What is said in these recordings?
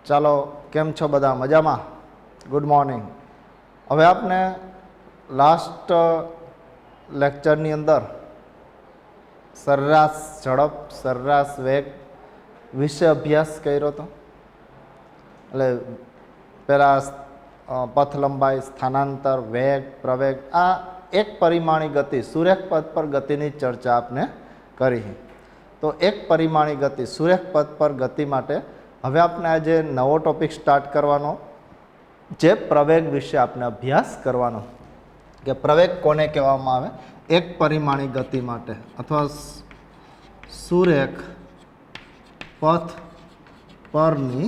ચાલો, કેમ છો બધા? મજામાં? Good morning. હવે આપને લાસ્ટ લેક્ચરની અંદર સરેરાશ ઝડપ, સરેરાશ વેગ વિશે અભ્યાસ કર્યો હતો. એટલે પહેલાં પથ લંબાઈ, સ્થાનાંતર, વેગ, પ્રવેગ, આ એક પરિમાણી ગતિ, સુરેખ પથ પર ગતિની ચર્ચા આપને કરી. તો એક પરિમાણી ગતિ, સુરેખ પથ પર ગતિ માટે હવે આપણે આજે નવો ટોપિક સ્ટાર્ટ કરવાનો, જે પ્રવેગ વિશે આપણે અભ્યાસ કરવાનો, કે પ્રવેગ કોને કહેવામાં આવે એક પરિમાણી ગતિ માટે અથવા સુરેખ પથ પરની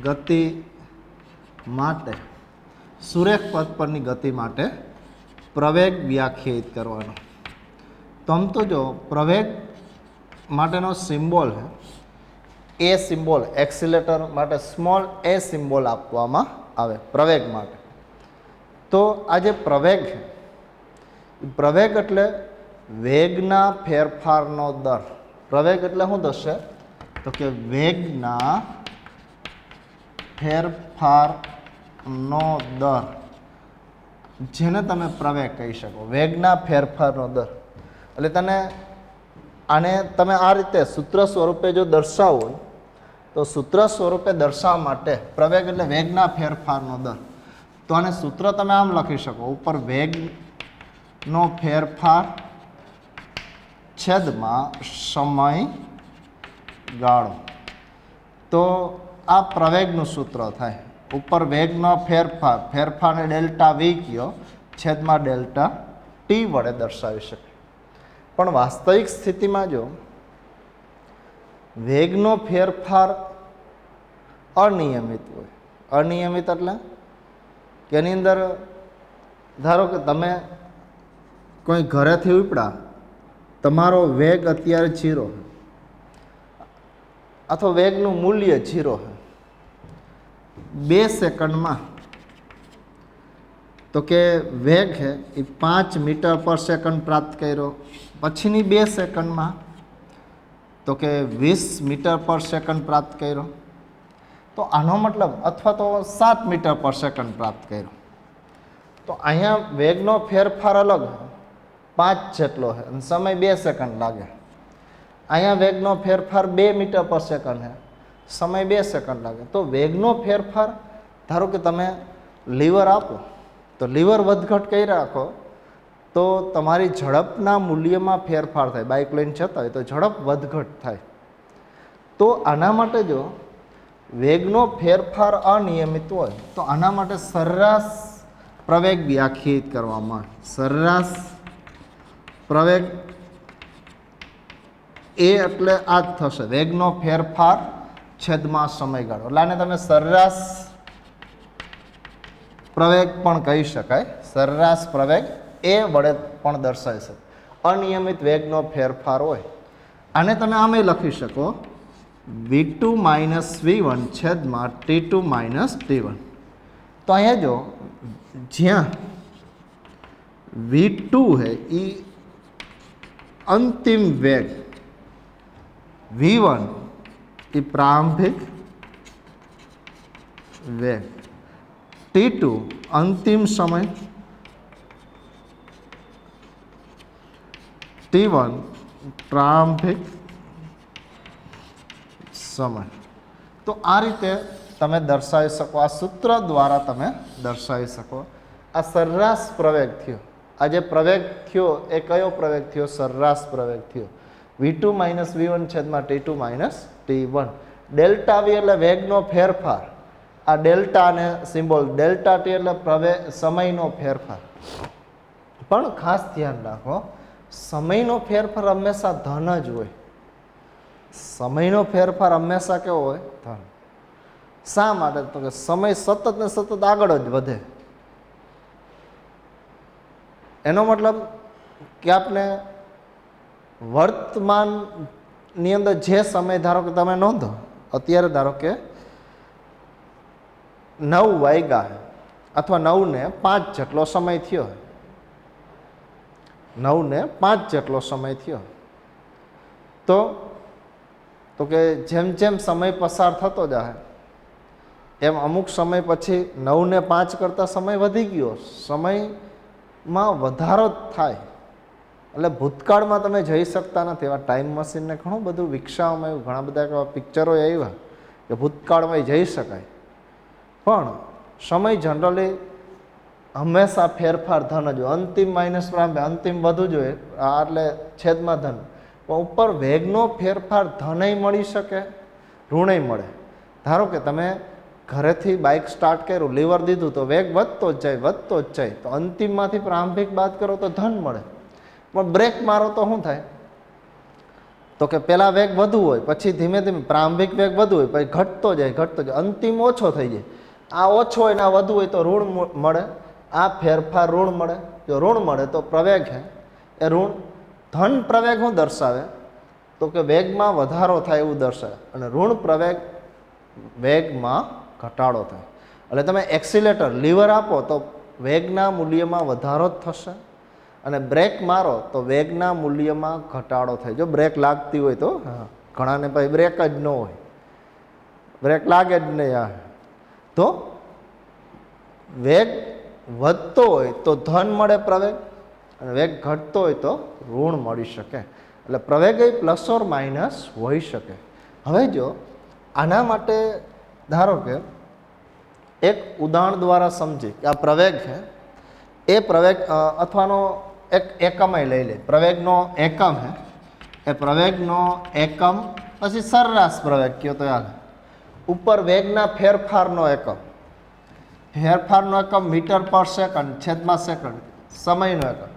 ગતિ માટે, સુરેખ પથ પરની ગતિ માટે પ્રવેગ વ્યાખ્યાયિત કરવાનો. તો આમ તો જો પ્રવેગ માટેનો સિમ્બોલ એ સિમ્બોલ, એક્સિલેટર માટે સ્મોલ એ સિમ્બોલ આપવામાં આવે પ્રવેગ માટે. તો આ જે પ્રવેગ છે, પ્રવેગ એટલે વેગના ફેરફારનો દર. પ્રવેગ એટલે શું થશે? તો કે વેગના ફેરફારનો દર, જેને તમે પ્રવેગ કહી શકો, વેગના ફેરફારનો દર. એટલે આને તમે આ રીતે સૂત્ર સ્વરૂપે જો દર્શાવો હોય તો સૂત્ર સ્વરૂપે દર્શાવવા માટે પ્રવેગ એટલે વેગના ફેરફારનો દર. તો આને સૂત્ર તમે આમ લખી શકો, ઉપર વેગનો ફેરફાર છેદમાં સમયગાળો. તો આ પ્રવેગનું સૂત્ર થાય. ઉપર વેગનો ફેરફાર, ફેરફારને ડેલ્ટા વી કયો, છેદમાં ડેલ્ટા ટી વડે દર્શાવી શકે. પણ વાસ્તવિક સ્થિતિમાં જો વેગનો ફેરફાર અનિયમિત હોય, અનિયમિત એટલે કે એની અંદર ધારો કે તમે કોઈ ઘરેથી ઉપડ્યા, તમારો વેગ અત્યારે 0 અથવા વેગનું મૂલ્ય 0 છે, 2 સેકન્ડમાં તો કે વેગ છે એ 5 મીટર પર સેકન્ડ પ્રાપ્ત કર્યો, પછીની 2 સેકન્ડમાં તો કે 20 મીટર પર સેકન્ડ પ્રાપ્ત કર્યો. તો આનો મતલબ, અથવા તો 7 મીટર પર સેકન્ડ પ્રાપ્ત કર્યો. તો અહીંયા વેગનો ફેરફાર અલગ 5 જેટલો છે અને સમય 2 સેકન્ડ લાગે. અહીંયા વેગનો ફેરફાર 2 મીટર પર સેકન્ડ છે, સમય 2 સેકન્ડ લાગે. તો વેગનો ફેરફાર, ધારો કે તમે લીવર આપો તો લીવર વધઘટ કરી રાખો તો તમારી ઝડપના મૂલ્યમાં ફેરફાર થાય. બાઇક લઈને જતા હોય તો ઝડપ વધઘટ થાય. તો આના માટે જો વેગનો ફેરફાર અનિયમિત હોય તો આના માટે સરેરાશ પ્રવેગ વ્યાખ્યાયિત કરવામાં આવે. સરેરાશ પ્રવેગ એ એટલે આ જ થશે, વેગનો ફેરફાર છેદમાં સમયગાળો. એટલે આને તમે સરેરાશ પ્રવેગ પણ કહી શકાય. સરેરાશ પ્રવેગ એ વડે પણ દર્શાવી શકે. અનિયમિત વેગનો ફેરફાર હોય આને તમે આમે લખી શકો, v2 માઇનસ v1 છેદમાં t2 માઇનસ t1. તો અહીંયા જો જ્યાં v2 है એ અંતિમ વેગ, v1 એ પ્રારંભિક વેગ, t2 અંતિમ સમય, t1 પ્રારંભિક સમય. તો આ રીતે તમે દર્શાવી શકો, આ સૂત્ર દ્વારા તમે દર્શાવી શકો. આ સરેરાશ પ્રવેગ થયો. આ જે પ્રવેગ થયો એ કયો પ્રવેગ થયો? સરેરાશ પ્રવેગ થયો. v2 માઇનસ v1 છેદમાં t2 માઇનસ t1. ડેલ્ટા વી એટલે વેગનો ફેરફાર. આ ડેલ્ટા અને સિમ્બોલ ડેલ્ટા ટી એટલે પ્રવેગ, સમયનો ફેરફાર. પણ ખાસ ધ્યાન રાખો, સમયનો ફેરફાર હંમેશા ધન જ હોય. સમયનો ફેરફાર હંમેશા કેવો હોય? ધન. શા માટે? તો કે સમય સતત ને સતત આગળ જ વધે. એનો મતલબ કે આપણે વર્તમાનની અંદર જે સમય, ધારો કે તમે નોંધો, અત્યારે ધારો કે 9 વાગ્યા અથવા 9 ને 5 જેટલો સમય થયો, 9 ને 5 જેટલો સમય થયો. તો કે જેમ જેમ સમય પસાર થતો જાય એમ અમુક સમય પછી 9 ને 5 કરતાં સમય વધી ગયો, સમયમાં વધારો જ થાય. એટલે ભૂતકાળમાં તમે જઈ શકતા નથી. એવા ટાઈમ મશીનને ઘણું બધું વિકસાવવામાં આવ્યું, ઘણા બધા એવા પિક્ચરો આવ્યા કે ભૂતકાળમાં જઈ શકાય. પણ સમય જનરલી હંમેશા ફેરફાર ધન જ હોય. અંતિમ માઇનસ પ્રારંભ, અંતિમ વધુ જોઈએ એટલે છેદમાં ધન. પણ ઉપર વેગનો ફેરફાર ધનય મળી શકે, ઋણય મળે. ધારો કે તમે ઘરેથી બાઇક સ્ટાર્ટ કર્યું, લીવર દીધું તો વેગ વધતો જ જાય, વધતો જ જાય. તો અંતિમમાંથી પ્રારંભિક બાદ કરો તો ધન મળે. પણ બ્રેક મારો તો શું થાય? તો કે પહેલાં વેગ વધુ હોય, પછી ધીમે ધીમે પ્રારંભિક વેગ વધુ હોય, પછી ઘટતો જાય, ઘટતો જાય, અંતિમ ઓછો થઈ જાય. આ ઓછો હોય ને આ વધુ હોય તો ઋણ મળે, આ ફેરફાર ઋણ મળે. જો ઋણ મળે તો પ્રવેગ હે એ ઋણ. ધન પ્રવેગ શું દર્શાવે? તો કે વેગમાં વધારો થાય એવું દર્શાવે, અને ઋણ પ્રવેગ વેગમાં ઘટાડો થાય. એટલે તમે એક્સિલેટર લીવર આપો તો વેગના મૂલ્યમાં વધારો જ થશે, અને બ્રેક મારો તો વેગના મૂલ્યમાં ઘટાડો થાય. જો બ્રેક લાગતી હોય તો, ઘણાને ભાઈ બ્રેક જ ન હોય, બ્રેક લાગે જ નહીં. તો વેગ વધતો હોય તો ધન મળે પ્રવેગ, અને વેગ ઘટતો હોય તો ઋણ મળી શકે. એટલે પ્રવેગ એ પ્લસ ઓર માઇનસ હોઈ શકે. હવે જો આના માટે ધારો કે એક ઉદાહરણ દ્વારા સમજી કે આ પ્રવેગ છે, એ પ્રવેગ અથવાનો એક એકમય લઈ લે. પ્રવેગનો એકમ હે, એ પ્રવેગનો એકમ પછી સરેરાશ પ્રવેગ કયો તો યાદ. ઉપર વેગના ફેરફારનો એકમ, ફેરફારનો એકમ મીટર પર સેકન્ડ છેદમાં સેકન્ડ, સમયનો એકમ.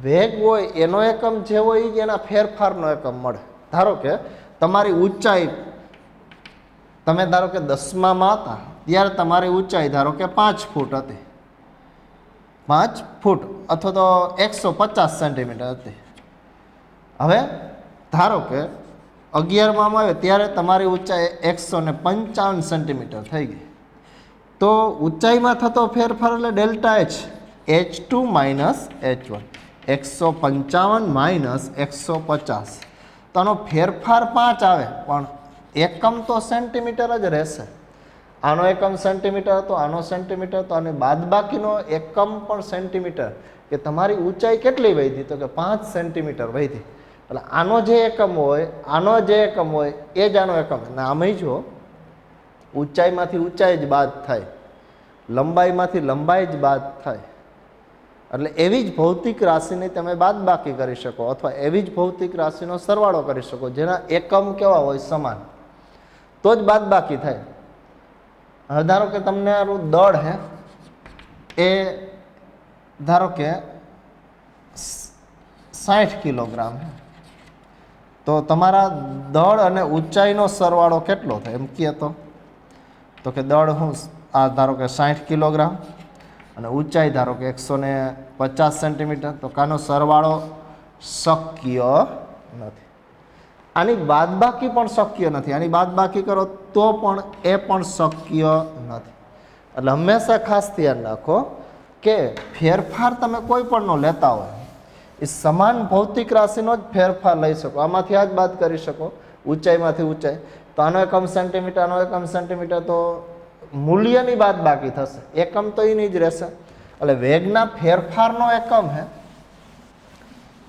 વેગ હોય એનો એકમ જે હોય એ એના ફેરફારનો એકમ મળે. ધારો કે તમારી ઊંચાઈ, તમે ધારો કે 10મામાં હતા ત્યારે તમારી ઊંચાઈ ધારો કે 5 ફૂટ હતી, 5 ફૂટ અથવા તો 150 સેન્ટીમીટર હતી. હવે ધારો કે 11માં આવે ત્યારે તમારી ઊંચાઈ 155 સેન્ટીમીટર થઈ ગઈ. તો ઊંચાઈમાં થતો ફેરફાર એટલે delta H, H2 minus H1, 155 minus 150. તો આનો ફેરફાર 5 આવે, પણ એકમ તો સેન્ટીમીટર જ રહેશે. આનો એકમ સેન્ટીમીટર હતો, આનો સેન્ટીમીટર હતો, અને બાદબાકીનો એકમ પણ સેન્ટીમીટર. કે તમારી ઊંચાઈ કેટલી વધી? તો કે 5 સેન્ટીમીટર વધી. એટલે આનો જે એકમ હોય, આનો જે એકમ હોય એ જ આનો એકમ. અને આમાંય જો ઊંચાઈમાંથી ઊંચાઈ જ બાદ થાય, લંબાઈમાંથી લંબાઈ જ બાદ થાય. એટલે એવી જ ભૌતિક રાશિની તમે બાદબાકી કરી શકો, અથવા એવી જ ભૌતિક રાશિનો સરવાળો કરી શકો જેના એકમ કેવા હોય? સમાન. તો જ બાદબાકી થાય. હવે ધારો કે તમને દળ હે એ ધારો કે 60 કિલોગ્રામ હે, તો તમારા દળ અને ઊંચાઈનો સરવાળો કેટલો થાય એમ કહે તો કે દળ હું આ ધારો કે 60 કિલોગ્રામ અને ઊંચાઈ ધારો કે 150 સેન્ટીમીટર. તો કાનો સરવાળો શક્ય નથી. આની બાદબાકી પણ શક્ય નથી. આની બાદબાકી કરો તો પણ એ પણ શક્ય નથી. એટલે હંમેશા ખાસ ધ્યાન રાખો કે ફેરફાર તમે કોઈ પણનો લેતા હોય એ સમાન ભૌતિક રાશિનો જ ફેરફાર લઈ શકો. આમાંથી આ જ બાદ કરી શકો, ઊંચાઈમાંથી ઊંચાઈ. તો આનો એકમ સેન્ટીમીટર, આનો એકમ સેન્ટીમીટર, તો મૂલ્યની બાદબાકી થશે, એકમ તો એની જ રહેશે. એટલે વેગના ફેરફારનો એકમ હે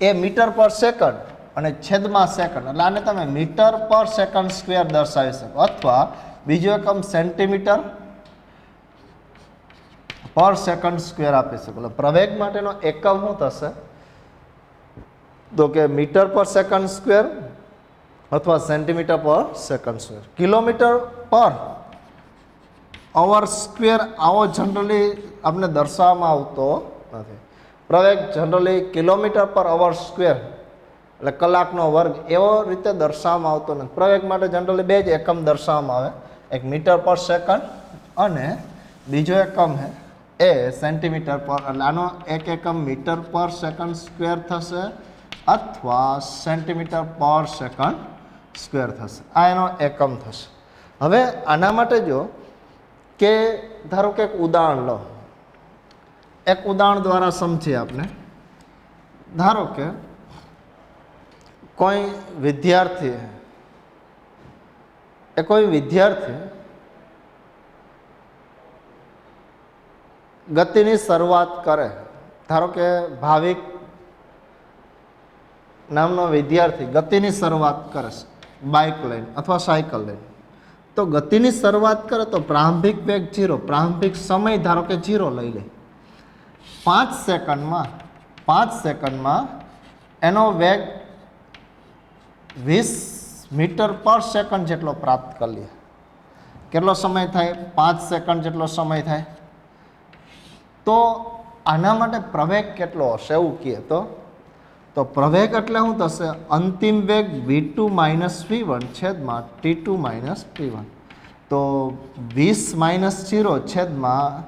એ મીટર પર સેકન્ડ અને છેદમાં સેકન્ડ. એટલે આને તમે મીટર પર સેકન્ડ સ્ક્વેર દર્શાવી શકો, અથવા બીજો એકમ સેન્ટીમીટર પર સેકન્ડ સ્ક્વેર આપી શકો. એટલે પ્રવેગ માટેનો એકમ શું થશે? તો કે મીટર પર સેકન્ડ સ્ક્વેર અથવા સેન્ટીમીટર પર સેકન્ડ સ્ક્વેર. કિલોમીટર પર અવર સ્ક્વેર આવો જનરલી આપણે દર્શાવવામાં આવતો નથી. પ્રવેગ જનરલી કિલોમીટર પર અવર સ્ક્વેર એટલે કલાકનો વર્ગ એવો રીતે દર્શાવવામાં આવતો નથી. પ્રવેગ માટે જનરલી બે જ એકમ દર્શાવવામાં આવે, એક મીટર પર સેકન્ડ અને બીજો એકમ હે એ સેન્ટીમીટર પર. એટલે આનો એક એકમ મીટર પર સેકન્ડ સ્ક્વેર થશે અથવા સેન્ટીમીટર પર સેકન્ડ સ્ક્વેર થશે. આ એનો એકમ થશે. હવે આના માટે જો કે ધારો કે એક ઉદાહરણ લો, એક ઉદાહરણ દ્વારા સમજીએ આપણે. ધારો કે કોઈ વિદ્યાર્થી ગતિની શરૂઆત કરે, ધારો કે ભાવિક નામનો વિદ્યાર્થી ગતિની શરૂઆત કરે છે બાઇક લઈને અથવા સાયકલ લઈને, તો ગતિની શરૂઆત કરે તો પ્રારંભિક વેગ 0, પ્રારંભિક સમય ધારો કે 0 લઈ લે. 5 સેકન્ડમાં એનો વેગ 20 મીટર પર સેકન્ડ જેટલો પ્રાપ્ત કરી લે. કેટલો સમય થાય? 5 સેકન્ડ જેટલો સમય થાય. તો આના માટે પ્રવેગ કેટલો હશે એવું કહે તો પ્રવેગ એટલે શું થશે? અંતિમ વેગ v2 - v1 છેદમાં t2 - t1. તો 20 - 0 છેદમાં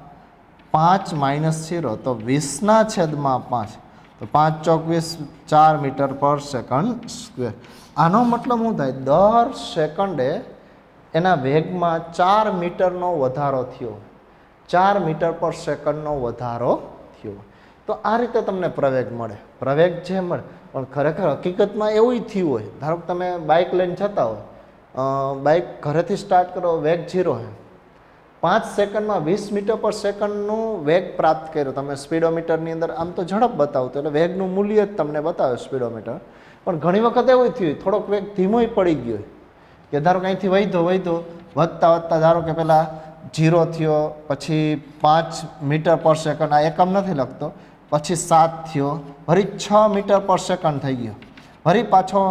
5 - 0, તો 20 છેદમાં 5, તો 5 ચોક 20, 4 મીટર પર સેકન્ડ સ્ક્વેર. આનો મતલબ શું થાય? દર સેકન્ડે એના વેગમાં 4 મીટરનો વધારો થયો, 4 મીટર પર સેકન્ડનો વધારો થયો. તો આ રીતે તમને પ્રવેગ મળે. પ્રવેગ જે મળે પણ ખરેખર હકીકતમાં એવું થયું હોય, ધારો કે તમે બાઇક લઈને જતા હોય, બાઇક ઘરેથી સ્ટાર્ટ કરો, વેગ 0 છે, 5 સેકન્ડમાં 20 મીટર પર સેકન્ડનું વેગ પ્રાપ્ત કર્યો. તમે સ્પીડોમીટરની અંદર આમ તો ઝડપ બતાવતો, એટલે વેગનું મૂલ્ય જ તમને બતાવે સ્પીડોમીટર. પણ ઘણી વખત એવું થયું થોડોક વેગ ધીમોય પડી ગયો કે ધારો કે અહીંથી વધતા ધારો કે પહેલાં 0 થયો, પછી 5 મીટર પર સેકન્ડ, આ એકમ નથી લખતો, પછી 7 થયો, ફરી 6 મીટર પર સેકન્ડ થઈ ગયો, ફરી પાછો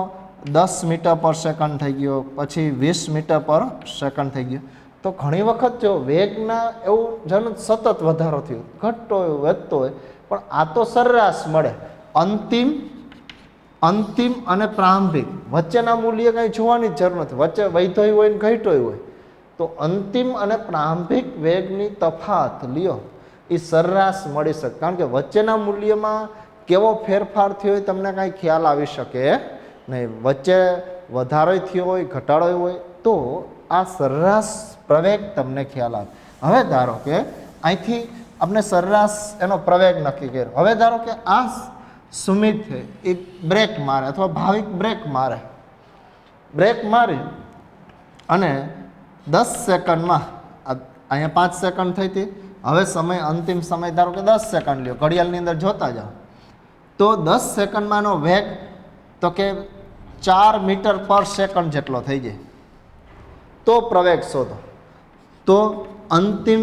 10 મીટર પર સેકન્ડ થઈ ગયો, પછી 20 મીટર પર સેકન્ડ થઈ ગયો. તો ઘણી વખત જો વેગના એવું જેનો સતત વધારો થયો, ઘટતો હોય વધતો હોય, પણ આ તો સરેરાશ મળે. અંતિમ અને પ્રારંભિક વચ્ચેના મૂલ્ય કંઈ જોવાની જ જરૂર નથી, વચ્ચે વધ્યોય હોય ને ઘટ્યોય હોય. તો અંતિમ અને પ્રારંભિક વેગની તફાત લ્યો એ સરેરાશ મળી શકે, કારણ કે વચ્ચેના મૂલ્યમાં કેવો ફેરફાર થયો હોય તમને કાંઈ ખ્યાલ આવી શકે નહીં. વચ્ચે વધારો થયો હોય, ઘટાડો હોય, તો આ સરેરાશ પ્રવેગ તમને ખ્યાલ આવે. હવે ધારો કે અહીંથી આપણે સરેરાશ એનો પ્રવેગ નક્કી કર્યો. હવે ધારો કે આ સુમિત છે એ બ્રેક મારે અથવા ભાવિક બ્રેક મારી અને 10 સેકન્ડમાં, અહીંયા 5 સેકન્ડ થઈ હતી, હવે સમય અંતિમ સમય ધારો કે 10 સેકન્ડ લ્યો, ઘડિયાળની અંદર જોતા જાઓ, તો 10 સેકન્ડમાંનો વેગ તો કે 4 મીટર પર સેકન્ડ જેટલો થઈ જાય. તો પ્રવેગ શોધો. તો અંતિમ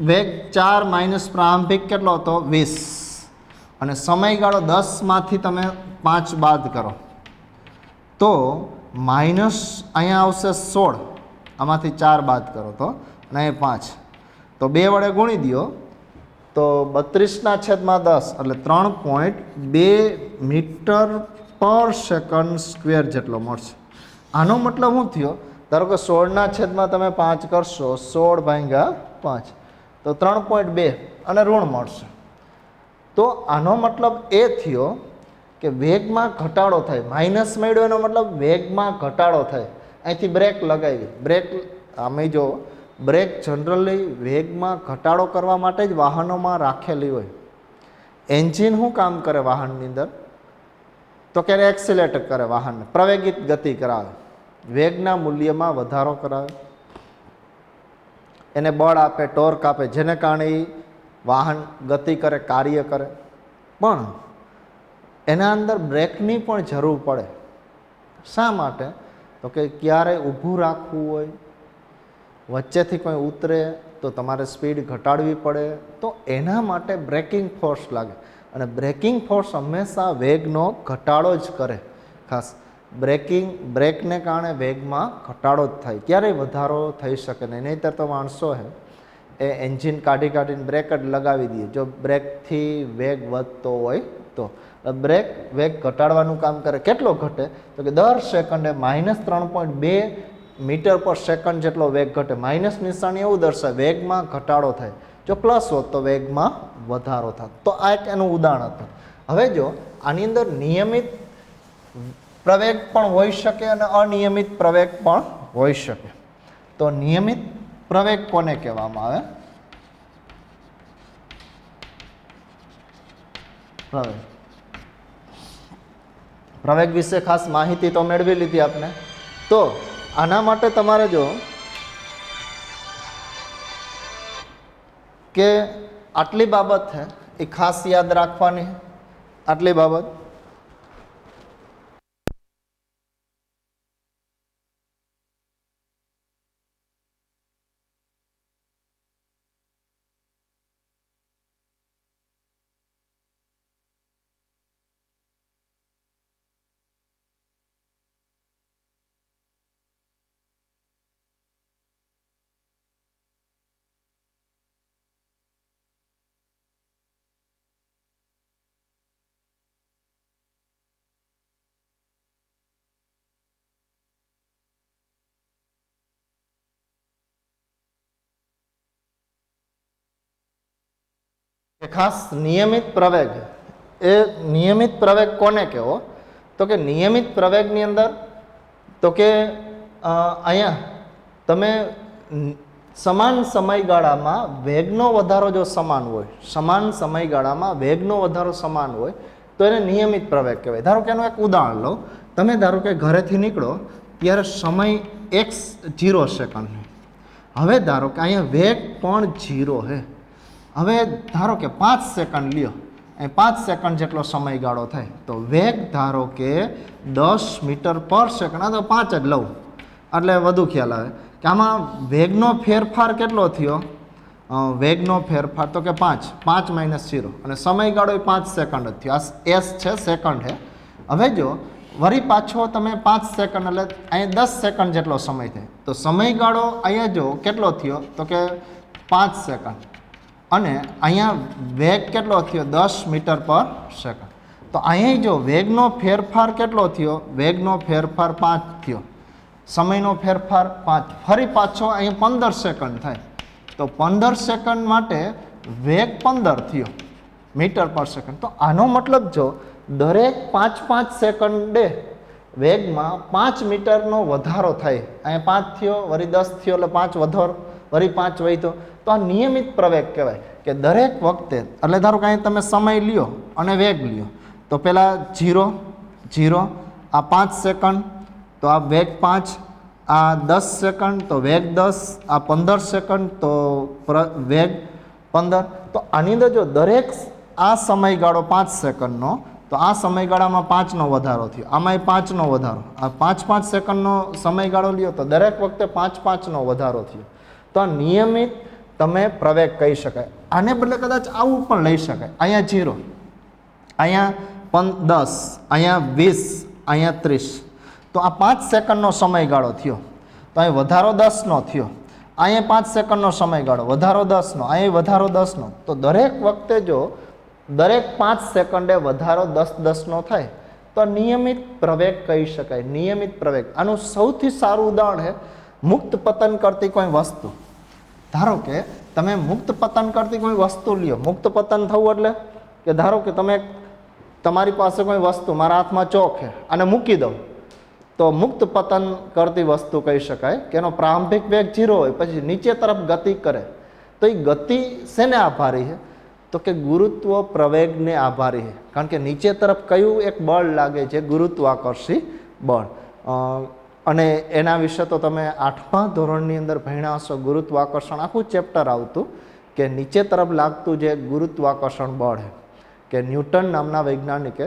વેગ 4 - પ્રારંભિક કેટલો હતો? 20, અને સમયગાળો 10માંથી તમે 5 બાદ કરો તો માઇનસ અહીંયા આવશે 16, આમાંથી 4 બાદ કરો તો, અને અહીં 5, તો 2 વડે ગુણી દો તો 32/10 એટલે 3.2 મીટર પર સેકન્ડ સ્ક્વેર જેટલો મળશે. આનો મતલબ શું થયો? ધારો કે 16/માં તમે 5 કરશો, 16/5, તો 3.2 અને ઋણ મળશે. તો આનો મતલબ એ થયો કે વેગમાં ઘટાડો થાય. માઇનસ મળ્યો એનો મતલબ વેગમાં ઘટાડો થાય. અહીંથી બ્રેક લગાવી, બ્રેક આમે જો બ્રેક જનરલી વેગમાં ઘટાડો કરવા માટે જ વાહનોમાં રાખેલી હોય. એન્જિન શું કામ કરે વાહનની અંદર? તો ક્યારે એક્સિલેટર કરે, વાહનને પ્રવેગિત ગતિ કરાવે, વેગના મૂલ્યમાં વધારો કરાવે, એને બળ આપે, ટોર્ક આપે, જેને કારણે વાહન ગતિ કરે, કાર્ય કરે. પણ એના અંદર બ્રેકની પણ જરૂર પડે. શા માટે? તો કે ક્યારે ઊભું રાખવું હોય, વચ્ચેથી કોઈ ઉતરે તો તમારે સ્પીડ ઘટાડવી પડે, તો એના માટે બ્રેકિંગ ફોર્સ લાગે. અને બ્રેકિંગ ફોર્સ હંમેશા વેગનો ઘટાડો જ કરે. ખાસ બ્રેકને કારણે વેગમાં ઘટાડો જ થાય, ક્યારેય વધારો થઈ શકે નહીં. નહીંતર તો માણસો હે એ એન્જિન કાઢીને બ્રેક જ લગાવી દઈએ જો બ્રેકથી વેગ વધતો હોય તો. બ્રેક વેગ ઘટાડવાનું કામ કરે. કેટલો ઘટે? તો કે દર સેકન્ડે -3.2 મીટર પર સેકન્ડ જેટલો વેગ ઘટે. માઇનસ નિશાની એવું દર્શાવે વેગમાં ઘટાડો થાય, જો પ્લસ હોત તો વેગમાં વધારો થાય. તો આ એક એનું ઉદાહરણ હતું. હવે જો આની અંદર નિયમિત પ્રવેગ પણ હોઈ શકે અને અનિયમિત પ્રવેગ પણ હોઈ શકે. તો નિયમિત પ્રવેગ કોને કહેવામાં આવે? પ્રવેગ વિશે ખાસ માહિતી તો મેળવી લીધી આપને. તો આના માટે તમારે જો કે આટલી બાબત છે એ ખાસ યાદ રાખવાની, આટલી બાબત. ખાસ નિયમિત પ્રવેગ, એ નિયમિત પ્રવેગ કોને કહેવો? તો કે નિયમિત પ્રવેગની અંદર તો કે અહીંયા તમે સમાન સમયગાળામાં વેગનો વધારો જો સમાન હોય, સમાન સમયગાળામાં વેગનો વધારો સમાન હોય તો એને નિયમિત પ્રવેગ કહેવાય. ધારો કે એનું એક ઉદાહરણ લો. તમે ધારો કે ઘરેથી નીકળો ત્યારે સમય x 0 સેકન્ડ. હવે ધારો કે અહીંયા વેગ પણ 0 છે. હવે ધારો કે 5 સેકન્ડ લ્યો, એ 5 સેકન્ડ જેટલો સમયગાળો થાય તો વેગ ધારો કે 10 મીટર પર સેકન્ડ, આ તો 5 જ લઉં એટલે વધુ ખ્યાલ આવે કે આમાં વેગનો ફેરફાર કેટલો થયો. વેગનો ફેરફાર તો કે 5 માઇનસ 0 અને સમયગાળો 5 સેકન્ડ જ થયો. આ એસ છે, સેકન્ડ છે. હવે જો વળી પાછો તમે 5 સેકન્ડ એટલે અહીંયા 10 સેકન્ડ જેટલો સમય થાય તો સમયગાળો અહીંયા જો કેટલો થયો તો કે 5 સેકન્ડ અને અહીંયા વેગ કેટલો થયો 10 મીટર પર સેકન્ડ. તો અહીંયા જો વેગનો ફેરફાર કેટલો થયો, વેગનો ફેરફાર 5 થયો, સમયનો ફેરફાર 5, ફરી પાછો અહીંયા 15 સેકન્ડ થાય તો 15 સેકન્ડ માટે વેગ 15 થયો મીટર પર સેકન્ડ. તો આનો મતલબ જો દરેક 5 સેકન્ડે વેગમાં 5 મીટરનો વધારો થાય, અહીંયા 5 થયો, વળી 10 થયો એટલે 5 વધારો, વળી 5 વધ્યો, તો આ નિયમિત પ્રવેગ કહેવાય કે દરેક વખતે. એટલે ધારો કે અહીં તમે સમય લ્યો અને વેગ લ્યો તો પહેલાં 0 0, આ 5 સેકન્ડ તો આ વેગ 5, આ 10 સેકન્ડ તો વેગ 10, આ 15 સેકન્ડ તો વેગ 15. તો આની અંદર જો દરેક આ સમયગાળો 5 સેકન્ડનો તો આ સમયગાળામાં 5નો વધારો થયો, આમાંય 5નો વધારો, આ 5 સેકન્ડનો સમયગાળો લ્યો તો દરેક વખતે 5નો વધારો થયો. તો આ નિયમિત તમે પ્રવેગ કહી શકાય. આને બદલે કદાચ આવું પણ લઈ શકાય, અહીંયા 0, અહીંયા 10, અહીંયા 20, અહીંયા 30. તો આ 5 સેકન્ડનો સમયગાળો થયો તો અહીં વધારો 10નો થયો, અહીંયા 5 સેકન્ડનો સમયગાળો વધારો 10નો, અહીં વધારો 10નો. તો દરેક વખતે જો દરેક 5 સેકન્ડે વધારો 10નો થાય તો નિયમિત પ્રવેગ કહી શકાય, નિયમિત પ્રવેગ. આનું સૌથી સારું ઉદાહરણ છે મુક્ત પતન કરતી કોઈ વસ્તુ. ધારો કે તમે મુક્ત પતન કરતી કોઈ વસ્તુ લ્યો, મુક્ત પતન થવું એટલે કે ધારો કે તમે તમારી પાસે કોઈ વસ્તુ, મારા હાથમાં ચોક છે અને મૂકી દઉં તો મુક્ત પતન કરતી વસ્તુ કહી શકાય કે એનો પ્રારંભિક વેગ 0 હોય, પછી નીચે તરફ ગતિ કરે તો એ ગતિ શેને આભારી છે? તો કે ગુરુત્વ પ્રવેગને આભારી છે. કારણ કે નીચે તરફ કયું એક બળ લાગે છે? ગુરુત્વાકર્ષી બળ. અને એના વિશે તો તમે 8મા ધોરણની અંદર ભણ્યા હશો, ગુરુત્વાકર્ષણ આખું ચેપ્ટર આવતું કે નીચે તરફ લાગતું જે ગુરુત્વાકર્ષણ બળ છે. કે ન્યૂટન નામના વૈજ્ઞાનિકે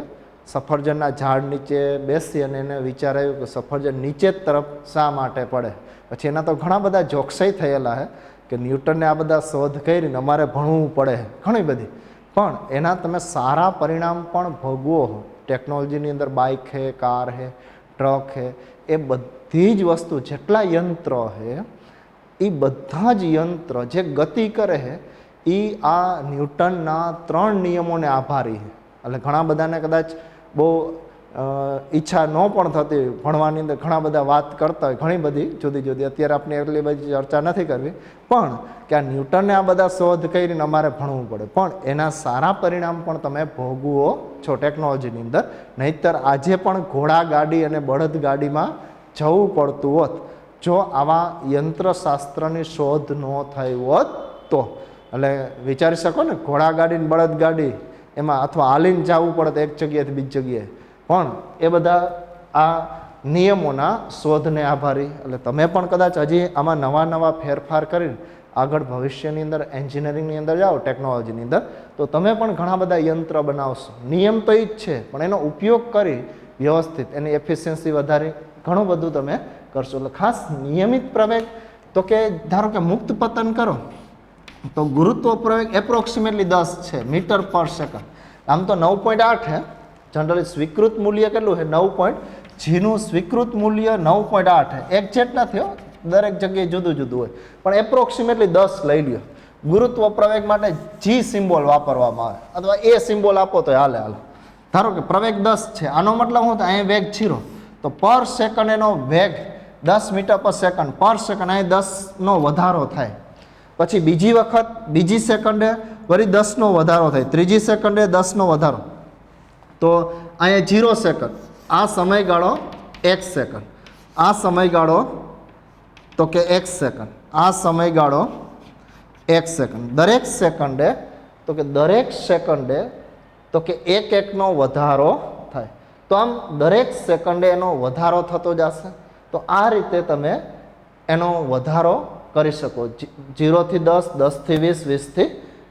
સફરજનના ઝાડ નીચે બેસી અને એને વિચારાયું કે સફરજન નીચે જ તરફ શા માટે પડે. પછી એના તો ઘણા બધા જોક્સાઈ થયેલા છે કે ન્યૂટને આ બધા શોધ કરીને અમારે ભણવું પડે ઘણી બધી, પણ એના તમે સારા પરિણામ પણ ભોગવો. ટેકનોલોજીની અંદર બાઇક છે, કાર છે, ટ્રક છે, એ બધી જ વસ્તુ જેટલા યંત્રો છે એ બધા જ યંત્ર જે ગતિ કરે છે એ આ ન્યૂટનના 3 નિયમોને આભારી છે. એટલે ઘણા બધાને કદાચ બહુ ઈચ્છા ન પણ થતી ભણવાની અંદર, ઘણા બધા વાત કરતા હોય ઘણી બધી જુદી જુદી, અત્યારે આપણે એટલી બધી ચર્ચા નથી કરવી, પણ કે આ ન્યૂટને આ બધા શોધ કરીને અમારે ભણવું પડે, પણ એના સારા પરિણામ પણ તમે ભોગવો છો ટેકનોલોજીની અંદર. નહીંતર આજે પણ ઘોડા ગાડી અને બળદ ગાડીમાં જવું પડતું હોત જો આવા યંત્રશાસ્ત્રની શોધ ન થઈ હોત તો. એટલે વિચારી શકો ને, ઘોડા ગાડી ને બળદ ગાડી એમાં અથવા હાલીને જવું પડે એક જગ્યાએથી બીજી જગ્યાએ, પણ એ બધા આ નિયમોના શોધને આભારી. એટલે તમે પણ કદાચ હજી આમાં નવા નવા ફેરફાર કરીને આગળ ભવિષ્યની અંદર એન્જિનિયરિંગની અંદર જાઓ, ટેકનોલોજીની અંદર, તો તમે પણ ઘણા બધા યંત્ર બનાવશો. નિયમ તો એ જ છે, પણ એનો ઉપયોગ કરી વ્યવસ્થિત એની એફિશિયન્સી વધારી ઘણું બધું તમે કરશો. એટલે ખાસ નિયમિત પ્રવેગ તો કે ધારો કે મુક્ત પતન કરો તો ગુરુત્વ પ્રવેગ એપ્રોક્સિમેટલી 10 છે મીટર પર સેકન્ડ. આમ તો 9.8 છે જનરલી, સ્વીકૃત મૂલ્ય કેટલું છે 9. જીનું સ્વીકૃત મૂલ્ય 9.8 છે. એક્ઝેક્ટ નથી હો, દરેક જગ્યાએ જુદું જુદું હોય, પણ એપ્રોક્સિમેટલી 10 લઈ લ્યો. ગુરુત્વ પ્રવેગ માટે જી સિમ્બોલ વાપરવામાં આવે અથવા એ સિમ્બોલ આપો તો હાલે. ધારો કે પ્રવેગ 10 છે, આનો મતલબ શું થાય, અહીં વેગ 0, તો પર સેકન્ડ એનો વેગ 10 મીટર પર સેકન્ડ પર સેકન્ડ, અહીં 10નો વધારો થાય. પછી બીજી વખત બીજી સેકન્ડે વળી 10નો વધારો થાય, ત્રીજી સેકન્ડે 10નો વધારો, તો અહીંયા 0 સેકન્ડ, આ સમયગાળો 1 સેકન્ડ, આ સમયગાળો તો કે 1 સેકન્ડ, આ સમયગાળો 1 સેકન્ડ. દરેક સેકન્ડે તો કે દરેક સેકન્ડે તો કે 1-1નો વધારો થાય. તો આમ દરેક સેકન્ડે એનો વધારો થતો જશે. તો આ રીતે તમે એનો વધારો કરી શકો. 0 થી 10, 10 થી 20, 20 થી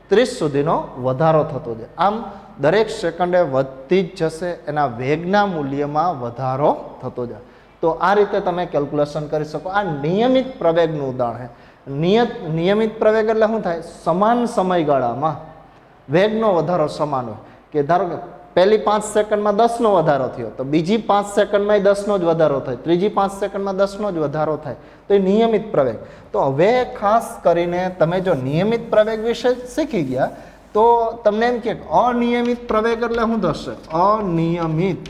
30 સુધીનો વધારો થતો જાય. આમ દરેક સેકન્ડે વધતી જ જશે, એના વેગના મૂલ્યમાં વધારો થતો જાય. તો આ રીતે તમે કેલ્ક્યુલેશન કરી શકો. આ નિયમિત પ્રવેગનું ઉદાહરણ છે. નિયમિત પ્રવેગ એટલે શું થાય, સમાન સમયગાળામાં વેગનો વધારો સમાન હોય. કે ધારો કે પહેલી 5 સેકન્ડમાં 10નો વધારો થયો, તો બીજી 5 સેકન્ડમાં 10નો જ વધારો થાય, ત્રીજી 5 સેકન્ડમાં 10નો જ વધારો થાય, તો એ નિયમિત પ્રવેગ. તો હવે ખાસ કરીને તમે જો નિયમિત પ્રવેગ વિશે શીખી ગયા તો તમને એમ કે અનિયમિત પ્રવેગ એટલે શું થશે, અનિયમિત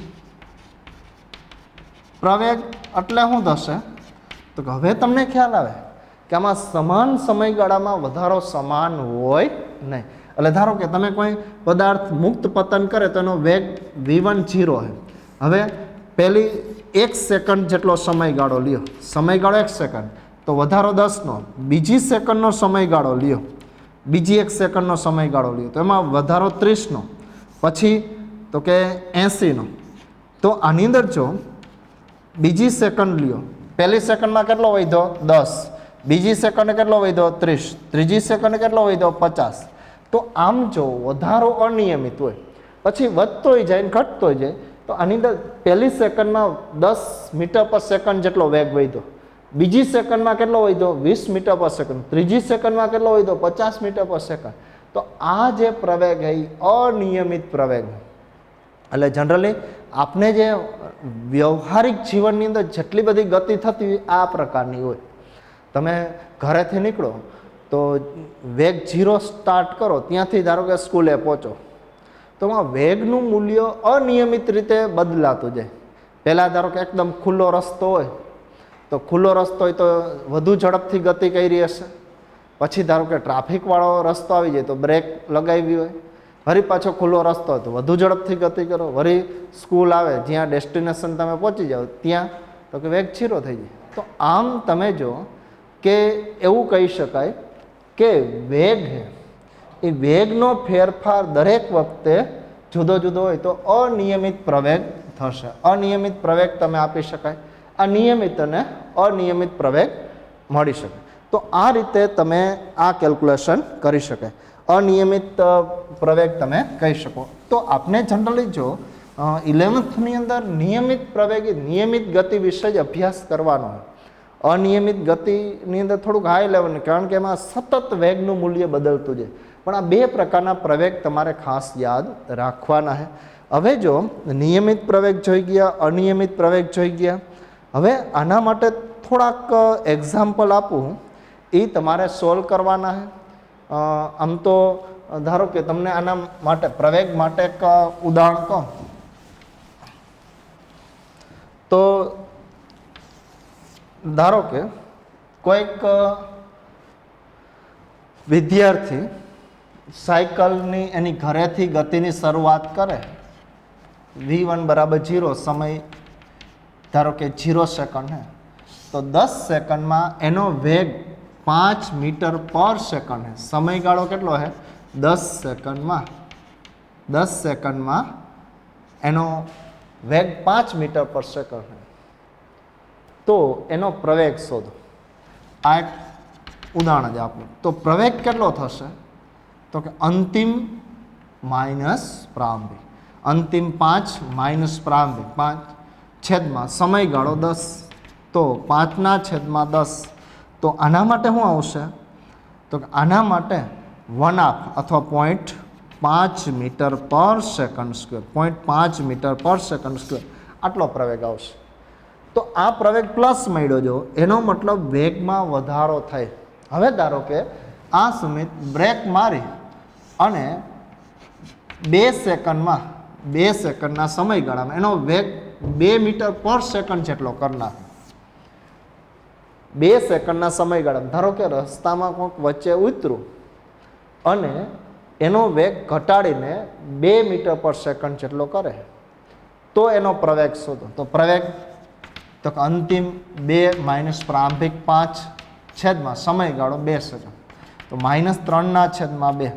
પ્રવેગ એટલે શું થશે, તો હવે તમને ખ્યાલ આવે કે આમાં સમાન સમયગાળામાં વધારો સમાન હોય નહીં. એટલે ધારો કે તમે કોઈ પદાર્થ મુક્ત પતન કરે તો એનો વેગ v1 0 છે. હવે પહેલી 1 સેકન્ડ જેટલો સમયગાળો લ્યો, સમયગાળો 1 સેકન્ડ, તો વધારો 10નો, બીજી સેકન્ડનો સમયગાળો લ્યો, બીજી 1 સેકન્ડનો સમયગાળો લ્યો, તો એમાં વધારો 30નો, પછી તો કે 80નો. તો આની અંદર જો બીજી સેકન્ડ લ્યો, પહેલી સેકન્ડમાં કેટલો વધ્યો 10, બીજી સેકન્ડે કેટલો વધ્યો 30, ત્રીજી સેકન્ડે કેટલો વધ્યો 50. તો આમ જો વધારો અનિયમિત હોય, પછી વધતોય જાય ને ઘટતોય જાય, તો આની અંદર પહેલી સેકન્ડમાં 10 મીટર પર સેકન્ડ જેટલો વેગ વધ્યો, બીજી સેકન્ડમાં કેટલો વધ્યો 20 મીટર પર સેકન્ડ, ત્રીજી સેકન્ડમાં કેટલો વધ્યો 50 મીટર પર સેકન્ડ. તો આ જે પ્રવેગ છે એ અનિયમિત પ્રવેગ. એટલે જનરલી આપણે જે વ્યવહારિક જીવનની અંદર જેટલી બધી ગતિ થતી હોય આ પ્રકારની હોય. તમે ઘરેથી નીકળો તો વેગ 0 સ્ટાર્ટ કરો, ત્યાંથી ધારો કે સ્કૂલે પહોંચો, તો આ વેગનું મૂલ્ય અનિયમિત રીતે બદલાતું જાય. પહેલાં ધારો કે એકદમ ખુલ્લો રસ્તો હોય, તો ખુલ્લો રસ્તો હોય તો વધુ ઝડપથી ગતિ કરી હશે. પછી ધારો કે ટ્રાફિકવાળો રસ્તો આવી જાય તો બ્રેક લગાવી હોય, વળી પાછો ખુલ્લો રસ્તો હોય તો વધુ ઝડપથી ગતિ કરો, વળી સ્કૂલ આવે જ્યાં ડેસ્ટિનેશન તમે પહોંચી જાઓ ત્યાં તો કે વેગ 0 થઈ જાય. તો આમ તમે જો કે એવું કહી શકાય કે વેગ એ વેગનો ફેરફાર દરેક વખતે જુદો જુદો હોય, તો અનિયમિત પ્રવેગ થશે. અનિયમિત પ્રવેગ તમે આપી શકાય, આ નિયમિત અને અનિયમિત પ્રવેગ મળી શકે. તો આ રીતે તમે આ કેલ્ક્યુલેશન કરી શકાય. અનિયમિત પ્રવેગ તમે કહી શકો. તો આપણે જનરલી જો 11th અંદર નિયમિત પ્રવેગ, નિયમિત ગતિ વિશે જ અભ્યાસ કરવાનો હોય. અનિયમિત ગતિની અંદર થોડુંક હાઈ લેવલ, કારણ કે એમાં સતત વેગનું મૂલ્ય બદલતું જાય. પણ આ બે પ્રકારના પ્રવેગ તમારે ખાસ યાદ રાખવાના છે. હવે જો નિયમિત પ્રવેગ જોઈ ગયા, અનિયમિત પ્રવેગ જોઈ ગયા, હવે આના માટે થોડાક એક્ઝામ્પલ આપું, એ તમારે સોલ્વ કરવાના છે. આમ તો ધારો કે તમને આના માટે પ્રવેગ માટે એક ઉદાહરણ કહું તો ધારો કે કોઈક વિદ્યાર્થી સાયકલની એની ઘરેથી ગતિની શરૂઆત કરે, v1 બરાબર 0, સમય ધારો કે 0 સેકન્ડ હે, તો 10 સેકન્ડમાં એનો વેગ 5 મીટર પર સેકન્ડ હે. સમયગાળો કેટલો હે 10 સેકન્ડમાં, 10 સેકન્ડમાં એનો વેગ 5 મીટર પર સેકન્ડ હે. તો એનો પ્રવેગ શોધો. આ એક ઉદાહરણ જ આપું તો પ્રવેગ કેટલો થશે તો કે અંતિમ માઇનસ પ્રારંભિક, અંતિમ 5 માઇનસ પ્રારંભિક 5 છેદમાં સમયગાળો 10, તો 5/10. તો આના માટે શું આવશે તો કે આના માટે 1/2 અથવા 0.5 મીટર પર સેકન્ડ સ્ક્વેર, 0.5 મીટર પર સેકન્ડ સ્ક્વેર આટલો પ્રવેગ આવશે. તો આ પ્રવેગ પ્લસ મળ્યો જો, એનો મતલબ વેગમાં વધારો થાય. હવે ધારો કે આ સુમિત બ્રેક મારી અને 2 સેકન્ડના સમયગાળામાં એનો વેગ 2 મીટર પર સેકન્ડ જેટલો કરનાર. 2 સેકન્ડના સમયગાળામાં ધારો કે રસ્તામાં કોઈક વચ્ચે ઉતરું અને એનો વેગ ઘટાડીને 2 મીટર પર સેકન્ડ જેટલો કરે તો એનો પ્રવેગ શોધો. તો પ્રવેગ તો અંતિમ 2 માઇનસ પ્રારંભિક 5 છેદમાં સમયગાળો 2 સેકન્ડ, તો -3/2.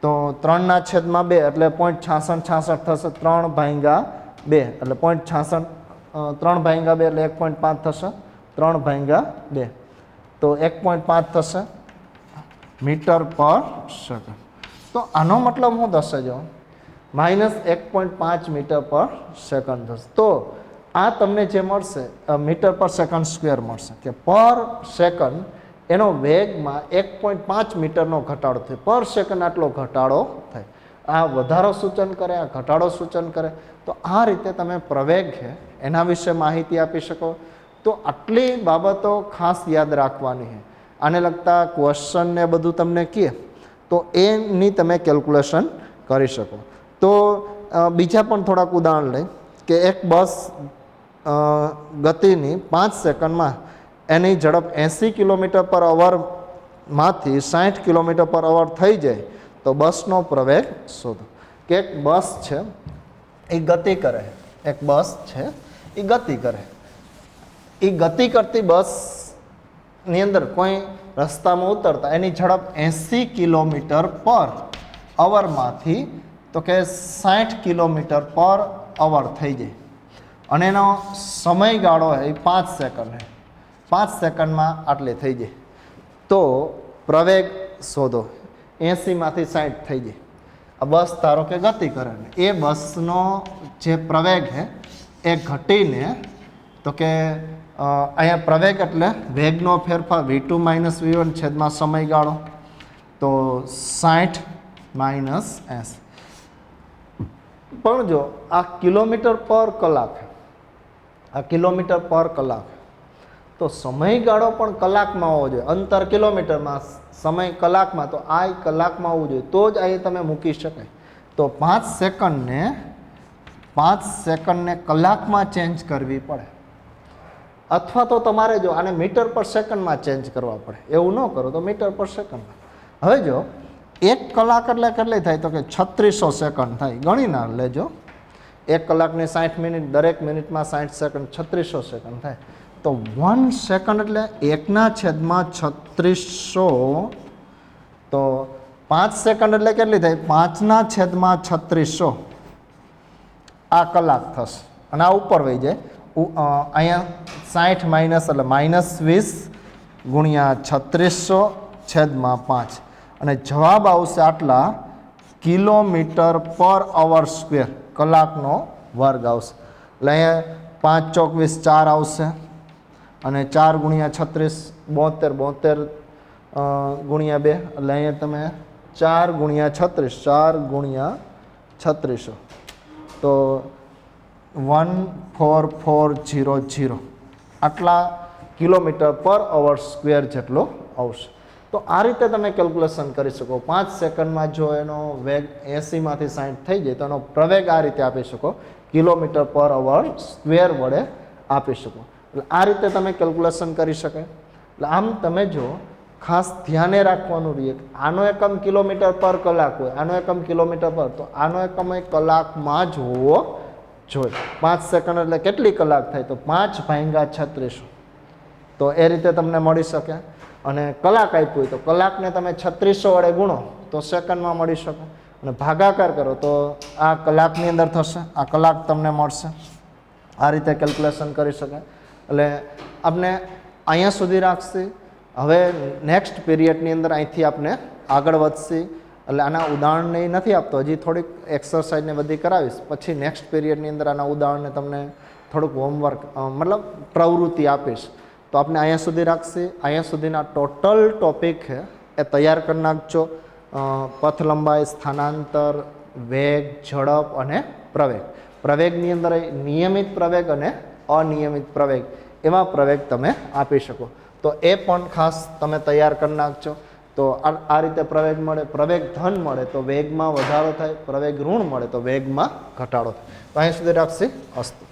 તો 3/2 એટલે 0.66 થશે, 3/2 એટલે 0.66, 3/2 એટલે 1.5 થશે, 3/2 તો 1.5 થશે મીટર પર સેકન્ડ. તો આનો મતલબ શું થશે જો -1.5 મીટર પર સેકન્ડ થશે. તો આ તમને જે મળશે મીટર પર સેકન્ડ સ્ક્વેર મળશે કે પર સેકન્ડ એનો વેગમાં 1.5 મીટરનો ઘટાડો થાય, પર સેકન્ડ આટલો ઘટાડો થાય. આ વધારો સૂચન કરે, આ ઘટાડો સૂચન કરે. તો આ રીતે તમે પ્રવેગ છે એના વિશે માહિતી આપી શકો. તો આટલી બાબતો ખાસ યાદ રાખવાની છે. આને લગતા ક્વેશ્ચન ને બધું તમને કહે તો એની તમે કેલ્ક્યુલેશન કરી શકો. તો બીજા પણ થોડાક ઉદાહરણ લઈ કે એક બસ ગતિની 5 સેકન્ડમાં એની ઝડપ 80 કિલોમીટર પર અવરમાંથી 60 કિલોમીટર પર અવર થઈ જાય તો બસનો પ્રવેગ શોધો. કે એક બસ છે એ ગતિ કરે, એક બસ છે એ ગતિ કરે, એ ગતિ કરતી બસની અંદર કોઈ રસ્તામાં ઉતરતા એની ઝડપ 80 કિલોમીટર પર અવરમાંથી તો કે 60 કિલોમીટર પર અવર થઈ જાય અને એનો સમયગાળો એ 5 સેકન્ડ છે, 5 સેકન્ડમાં આટલી થઈ જાય તો પ્રવેગ શોધો. 80માંથી 60 થઈ જાય. આ બસ ધારો કે ગતિ કરે ને એ બસનો જે પ્રવેગ છે એ ઘટીને તો કે અહીંયા પ્રવેગ એટલે વેગનો ફેરફાર v2 - v1 છેદમાં સમયગાળો, તો 60 - 80. પણ જો આ કિલોમીટર પર કલાક, આ કિલોમીટર પર કલાક, તો સમયગાળો પણ કલાકમાં હોવો જોઈએ. અંતર કિલોમીટરમાં, સમય કલાકમાં, તો આ કલાકમાં હોવું જોઈએ તો જ અહીં તમે મૂકી શકાય. તો 5 સેકન્ડને કલાકમાં ચેન્જ કરવી પડે, અથવા તો તમારે જો આને મીટર પર સેકન્ડમાં ચેન્જ કરવા પડે. એવું ન કરો તો મીટર પર સેકન્ડમાં. હવે જો 1 કલાક એટલે કેટલી થાય તો કે 3600 સેકન્ડ થાય. ગણી ના લેજો, 1 કલાકની 60 મિનિટ, દરેક મિનિટમાં 60 સેકન્ડ, 3600 સેકન્ડ થાય. તો 1 સેકન્ડ એટલે 1/3600. તો 5 સેકન્ડ એટલે કેટલી થાય 5/3600 આ કલાક થશે. અને આ ઉપર વહી જાય, અહીંયા 60 માઇનસ એટલે -20 ગુણ્યા 3600/5 અને જવાબ આવશે આટલા કિલોમીટર પર અવર સ્ક્વેર, કલાકનો વર્ગ આવશે. એટલે અહીંયા 5 ચોક 20 4 આવશે અને 4 ગુણ્યા 36 72 ગુણ્યા 2 એટલે અહીંયા તમે 4 ગુણ્યા 36, 4 ગુણ્યા 3600 તો 14400 આટલા કિલોમીટર પર અવર સ્ક્વેર જેટલો આવશે. તો આ રીતે તમે કેલ્ક્યુલેશન કરી શકો. 5 સેકન્ડમાં જો એનો વેગ 80માંથી 60 થઈ જાય તો એનો પ્રવેગ આ રીતે આપી શકો, કિલોમીટર પર અવર સ્ક્વેર વડે આપી શકો. એટલે આ રીતે તમે કેલ્ક્યુલેશન કરી શકાય. એટલે આમ તમે જો ખાસ ધ્યાને રાખવાનું રહીએ, આનો એકમ કિલોમીટર પર કલાક હોય, આનો એકમ કિલોમીટર પર, તો આનો એકમ કલાકમાં જ હોવો જોઈએ. 5 સેકન્ડ એટલે કેટલી કલાક થાય તો 5/3600. તો એ રીતે તમને મળી શકે. અને કલાક આપ્યું હોય તો કલાકને તમે 3600 વડે ગુણો તો સેકન્ડમાં મળી શકે. અને ભાગાકાર કરો તો આ કલાકની અંદર થશે, આ કલાક તમને મળશે. આ રીતે કેલ્ક્યુલેશન કરી શકાય. એટલે આપણે અહીંયા સુધી રાખશે હવે નેક્સ્ટ પીરિયડની અંદર અહીંથી આપણે આગળ વધશે, એટલે આના ઉદાહરણને એ નથી આપતો, હજી થોડીક એક્સરસાઇઝને બધી કરાવીશ, પછી નેક્સ્ટ પીરિયડની અંદર આના ઉદાહરણને તમને થોડુંક હોમવર્ક મતલબ પ્રવૃત્તિ આપીશ. તો આપણે અહીંયા સુધી રાખશે. અહીંયા સુધીના ટોટલ ટોપિક છે એ તૈયાર કરી નાખજો. પથ લંબાઈ, સ્થાનાંતર, વેગ, ઝડપ અને પ્રવેગ. પ્રવેગની અંદર નિયમિત પ્રવેગ અને અનિયમિત પ્રવેગ, એવા પ્રવેગ તમે આપી શકો. તો એ પણ ખાસ તમે તૈયાર કરી નાખજો. તો આ રીતે પ્રવેગ મળે, પ્રવેગ ધન મળે તો વેગમાં વધારો થાય, પ્રવેગ ઋણ મળે તો વેગમાં ઘટાડો થાય. તો અહીં સુધી રાખશે. અસ્તુ.